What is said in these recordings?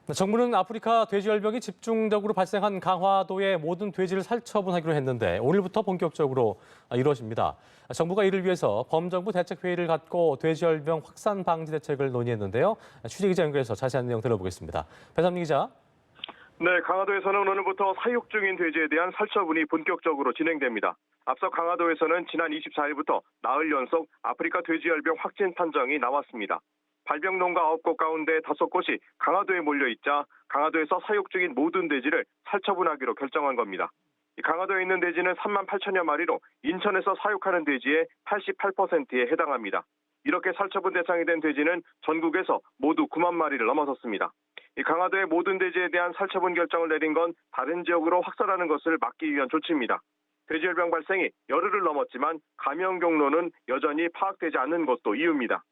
정부는 아프리카 돼지열병이 집중적으로 발생한 강화도의 모든 돼지를 살처분하기로 했는데 오늘부터 본격적으로 이루어집니다. 정부가 이를 위해서 범정부 대책회의를 갖고 돼지열병 확산 방지 대책을 논의했는데요. 취재기자 연결해서 자세한 내용 들어보겠습니다. 배삼민 기자. 네, 강화도에서는 오늘부터 사육 중인 돼지에 대한 살처분이 본격적으로 진행됩니다. 앞서 강화도에서는 지난 24일부터 나흘 연속 아프리카 돼지열병 확진 판정이 나왔습니다. 발병 농가 9곳 가운데 5곳이 강화도에 몰려있자 강화도에서 사육 중인 모든 돼지를 살처분하기로 결정한 겁니다. 강화도에 있는 돼지는 3만 8천여 마리로 인천에서 사육하는 돼지의 88%에 해당합니다. 이렇게 살처분 대상이 된 돼지는 전국에서 모두 9만 마리를 넘어섰습니다. 강화도의 모든 돼지에 대한 살처분 결정을 내린 건 다른 지역으로 확산하는 것을 막기 위한 조치입니다. 돼지열병 발생이 열흘을 넘었지만 감염 경로는 여전히 파악되지 않는 것도 이유입니다.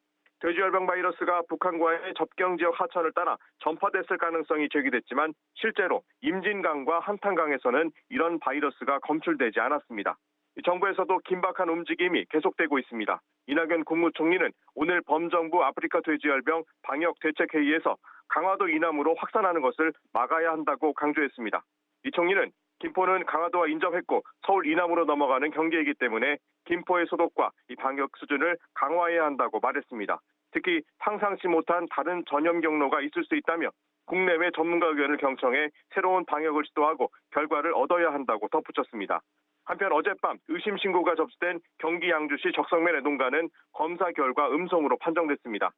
돼지열병 바이러스가 북한과의 접경 지역 하천을 따라 전파됐을 가능성이 제기됐지만 실제로 임진강과 한탄강에서는 이런 바이러스가 검출되지 않았습니다. 정부에서도 긴박한 움직임이 계속되고 있습니다. 이낙연 국무총리는 오늘 범정부 아프리카 돼지열병 방역 대책회의에서 강화도 이남으로 확산하는 것을 막아야 한다고 강조했습니다. 이 총리는 김포는 강화도와 인접했고 서울 이남으로 넘어가는 경계이기 때문에 김포의 소독과 이 방역 수준을 강화해야 한다고 말했습니다. 특히 상상치 못한 다른 전염 경로가 있을 수 있다며 국내외 전문가 의견을 경청해 새로운 방역을 시도하고 결과를 얻어야 한다고 덧붙였습니다. 한편 어젯밤 의심 신고가 접수된 경기 양주시 적성면의 농가는 검사 결과 음성으로 판정됐습니다.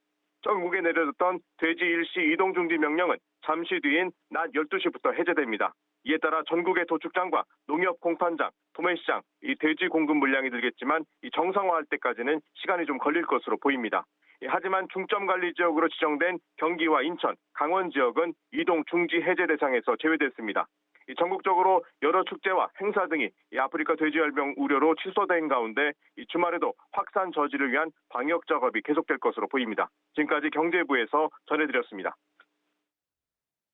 전국에 내려졌던 돼지 일시 이동 중지 명령은 잠시 뒤인 낮 12시부터 해제됩니다. 이에 따라 전국의 도축장과 농협 공판장, 도매시장, 이 돼지 공급 물량이 늘겠지만 이 정상화할 때까지는 시간이 좀 걸릴 것으로 보입니다. 하지만 중점 관리 지역으로 지정된 경기와 인천, 강원 지역은 이동 중지 해제 대상에서 제외됐습니다. 전국적으로 여러 축제와 행사 등이 아프리카 돼지열병 우려로 취소된 가운데 주말에도 확산 저지를 위한 방역 작업이 계속될 것으로 보입니다. 지금까지 경제부에서 전해드렸습니다.